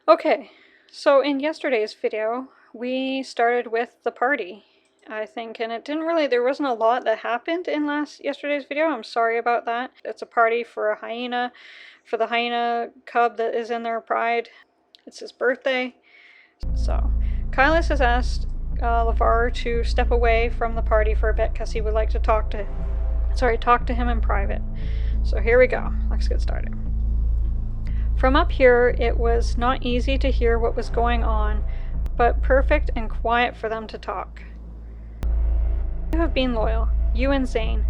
Okay, so in yesterday's video, we started with the party, I think, and there wasn't a lot that happened in yesterday's video. I'm sorry about that. It's a party for a hyena, for the hyena cub that is in their pride. It's his birthday. So, Kailas has asked Levar to step away from the party for a bit because he would like to talk to him in private. So here we go. Let's get started. From up here, it was not easy to hear what was going on, but perfect and quiet for them to talk. You have been loyal, you and Zane.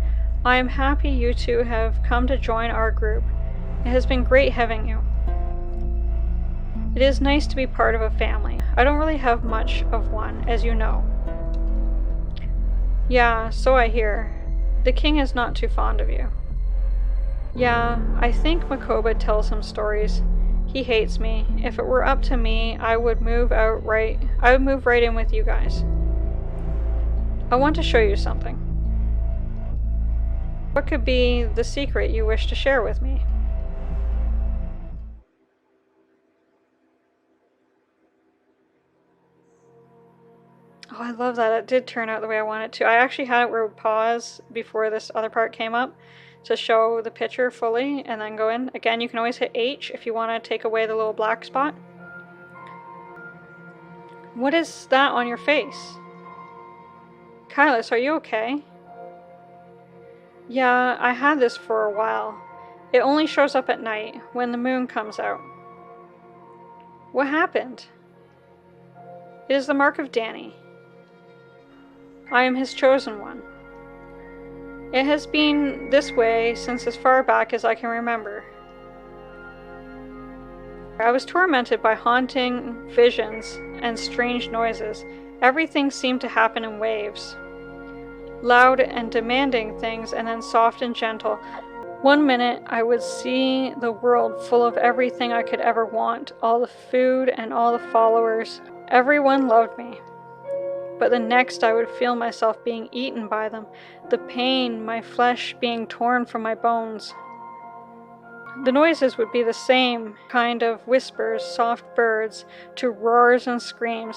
I am happy you two have come to join our group. It has been great having you. It is nice to be part of a family. I don't really have much of one, as you know. Yeah, so I hear. The king is not too fond of you. Yeah, I think Makoba tells him stories. He hates me. If it were up to me, I would move right in with you guys. I want to show you something. What could be the secret you wish to share with me? Oh, I love that. It did turn out the way I wanted it to. I actually had it where it would pause before this other part came up to show the picture fully and then go in. Again, you can always hit H if you want to take away the little black spot. What is that on your face? Kailas, are you okay? Yeah, I had this for a while. It only shows up at night, when the moon comes out. What happened? It is the mark of Danny. I am his chosen one. It has been this way since as far back as I can remember. I was tormented by haunting visions and strange noises. Everything seemed to happen in waves. Loud and demanding things, and then soft and gentle. One minute I would see the world full of everything I could ever want, all the food and all the followers. Everyone loved me. But the next I would feel myself being eaten by them, the pain, my flesh being torn from my bones. The noises would be the same kind of whispers, soft birds, to roars and screams.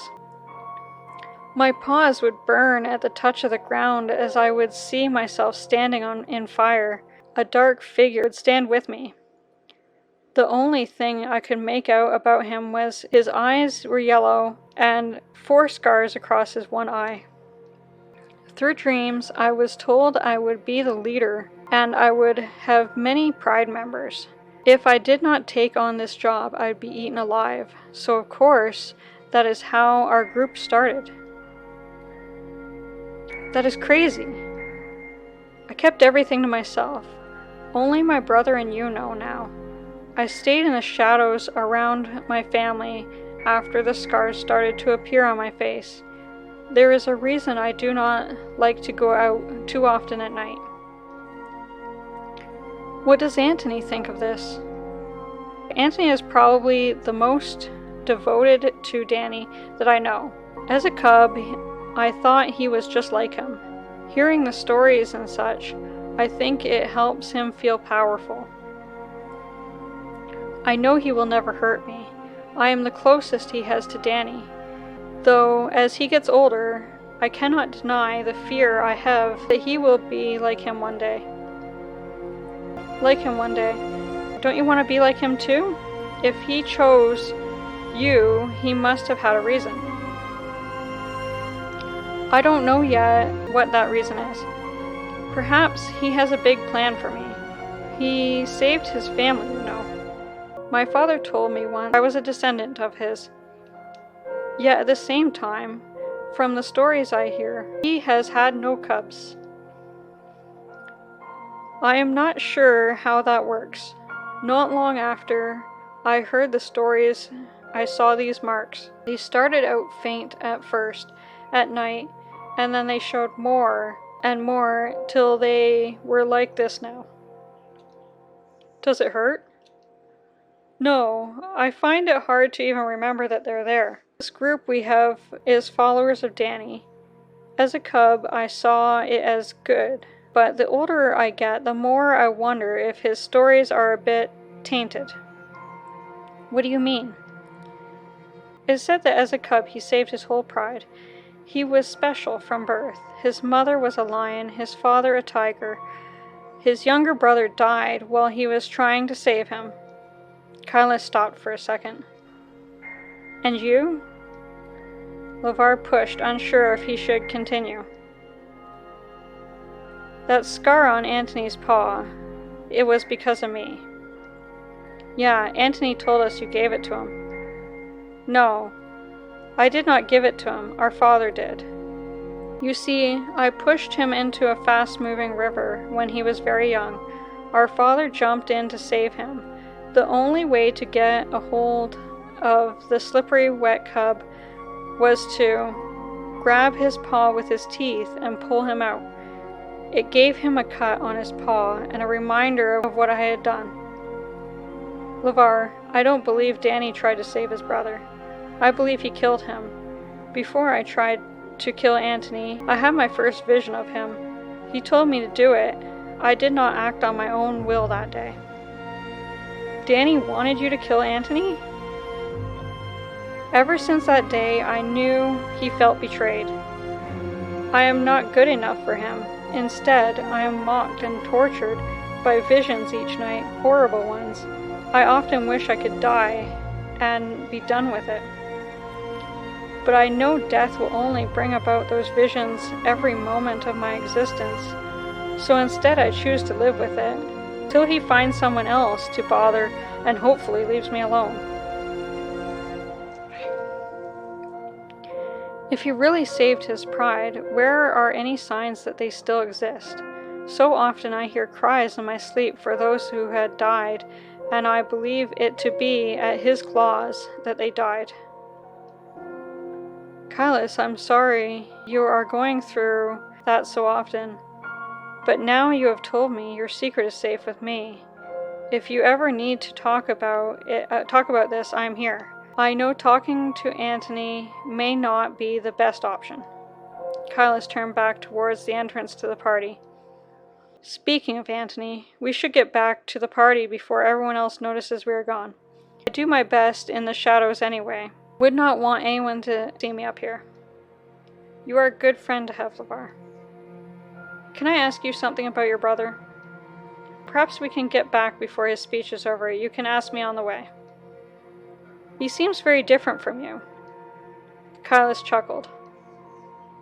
My paws would burn at the touch of the ground as I would see myself standing in fire. A dark figure would stand with me. The only thing I could make out about him was his eyes were yellow and 4 scars across his one eye. Through dreams, I was told I would be the leader and I would have many pride members. If I did not take on this job, I'd be eaten alive. So of course, that is how our group started. That is crazy. I kept everything to myself. Only my brother and you know now. I stayed in the shadows around my family after the scars started to appear on my face. There is a reason I do not like to go out too often at night. What does Anthony think of this? Anthony is probably the most devoted to Danny that I know. As a cub, I thought he was just like him. Hearing the stories and such, I think it helps him feel powerful. I know he will never hurt me. I am the closest he has to Danny. Though, as he gets older, I cannot deny the fear I have that he will be like him one day. Like him one day. Don't you want to be like him too? If he chose you, he must have had a reason. I don't know yet what that reason is. Perhaps he has a big plan for me. He saved his family, you know. My father told me once I was a descendant of his. Yet at the same time, from the stories I hear, he has had no cubs. I am not sure how that works. Not long after I heard the stories, I saw these marks. They started out faint at first, at night, and then they showed more and more till they were like this now. Does it hurt? No, I find it hard to even remember that they're there. This group we have is followers of Danny. As a cub, I saw it as good, but the older I get, the more I wonder if his stories are a bit tainted. What do you mean? It is said that as a cub he saved his whole pride. He was special from birth. His mother was a lion, his father a tiger. His younger brother died while he was trying to save him. Kailas stopped for a second. And you? Levar pushed, unsure if he should continue. That scar on Antony's paw, it was because of me. Yeah, Antony told us you gave it to him. No, I did not give it to him. Our father did. You see, I pushed him into a fast-moving river when he was very young. Our father jumped in to save him. The only way to get a hold of the slippery, wet cub was to grab his paw with his teeth and pull him out. It gave him a cut on his paw and a reminder of what I had done. Levar, I don't believe Danny tried to save his brother. I believe he killed him. Before I tried to kill Antony, I had my first vision of him. He told me to do it. I did not act on my own will that day. Danny wanted you to kill Antony? Ever since that day, I knew he felt betrayed. I am not good enough for him. Instead, I am mocked and tortured by visions each night, horrible ones. I often wish I could die and be done with it. But I know death will only bring about those visions every moment of my existence. So instead I choose to live with it, till he finds someone else to bother and hopefully leaves me alone. If he really saved his pride, where are any signs that they still exist? So often I hear cries in my sleep for those who had died, and I believe it to be at his claws that they died. Kailas, I'm sorry you are going through that so often, but now you have told me your secret is safe with me. If you ever need to talk about this, I'm here. I know talking to Antony may not be the best option. Kailas turned back towards the entrance to the party. Speaking of Antony, we should get back to the party before everyone else notices we are gone. I do my best in the shadows anyway. Would not want anyone to see me up here. You are a good friend to have, Levar. Can I ask you something about your brother? Perhaps we can get back before his speech is over. You can ask me on the way. He seems very different from you. Kailas chuckled.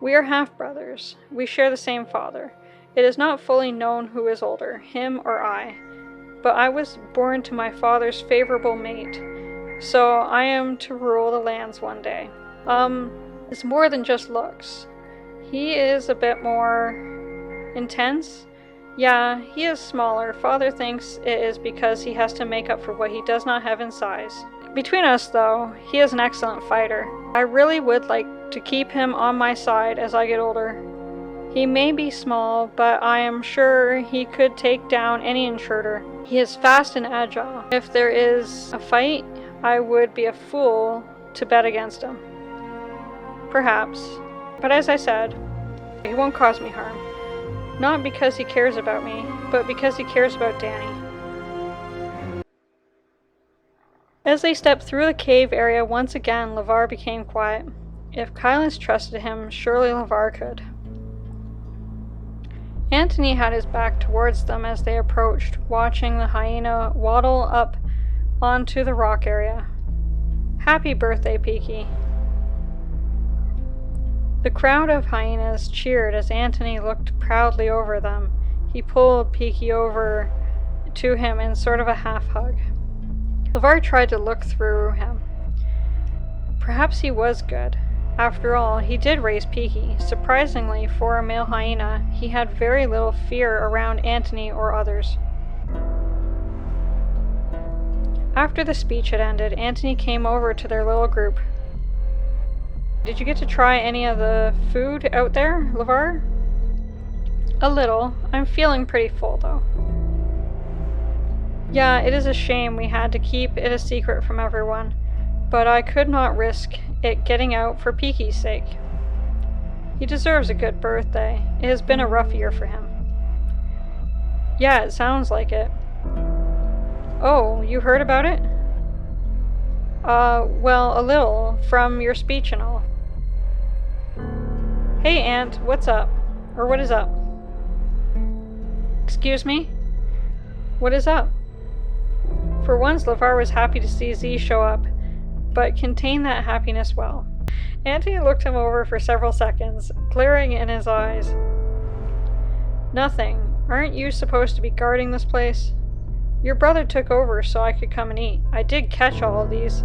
We are half-brothers. We share the same father. It is not fully known who is older, him or I. But I was born to my father's favorable mate, so I am to rule the lands one day. It's more than just looks. He is a bit more intense. Yeah, he is smaller. Father thinks it is because he has to make up for what he does not have in size. Between us, though, he is an excellent fighter. I really would like to keep him on my side as I get older. He may be small, but I am sure he could take down any intruder. He is fast and agile. If there is a fight, I would be a fool to bet against him. Perhaps. But as I said, he won't cause me harm. Not because he cares about me, but because he cares about Danny. As they stepped through the cave area once again, Levar became quiet. If Kailas trusted him, surely Levar could. Antony had his back towards them as they approached, watching the hyena waddle up onto the rock area. Happy birthday, Peaky. The crowd of hyenas cheered as Antony looked proudly over them. He pulled Peaky over to him in sort of a half-hug. Levar tried to look through him. Perhaps he was good. After all, he did raise Peaky. Surprisingly, for a male hyena, he had very little fear around Antony or others. After the speech had ended, Antony came over to their little group. Did you get to try any of the food out there, Levar? A little. I'm feeling pretty full, though. Yeah, it is a shame we had to keep it a secret from everyone, but I could not risk it getting out for Peaky's sake. He deserves a good birthday. It has been a rough year for him. Yeah, it sounds like it. Oh, you heard about it? Well, a little, from your speech and all. Hey, Aunt, what's up? Or what is up? Excuse me? What is up? For once, Levar was happy to see Z show up, but contained that happiness well. Antony looked him over for several seconds, glaring in his eyes. Nothing. Aren't you supposed to be guarding this place? Your brother took over so I could come and eat. I did catch all of these.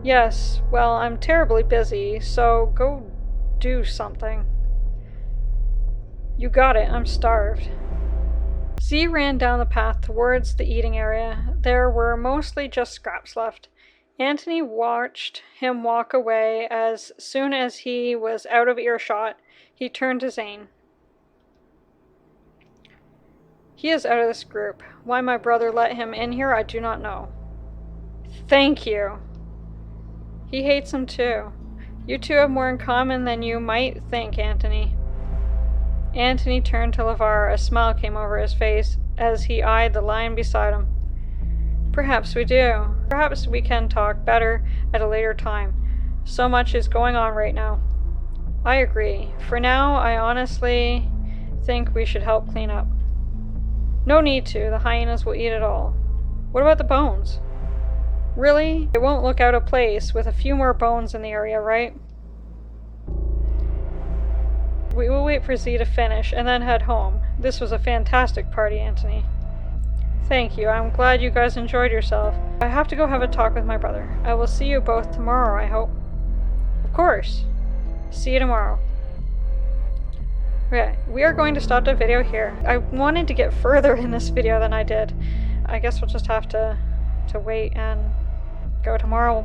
Yes, well, I'm terribly busy, so go do something. You got it, I'm starved. Z ran down the path towards the eating area. There were mostly just scraps left. Antony watched him walk away. As soon as he was out of earshot, he turned to Zane. He is out of this group. Why my brother let him in here, I do not know. Thank you. He hates him too. You two have more in common than you might think, Antony. Antony turned to Levar. A smile came over his face as he eyed the lion beside him. Perhaps we do. Perhaps we can talk better at a later time. So much is going on right now. I agree. For now, I honestly think we should help clean up. No need to. The hyenas will eat it all. What about the bones? Really? It won't look out of place with a few more bones in the area, right? We will wait for Z to finish and then head home. This was a fantastic party, Antony. Thank you. I'm glad you guys enjoyed yourself. I have to go have a talk with my brother. I will see you both tomorrow, I hope. Of course. See you tomorrow. Okay, we are going to stop the video here. I wanted to get further in this video than I did. I guess we'll just have to wait and go tomorrow.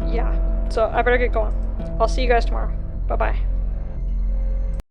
Yeah, so I better get going. I'll see you guys tomorrow. Bye-bye.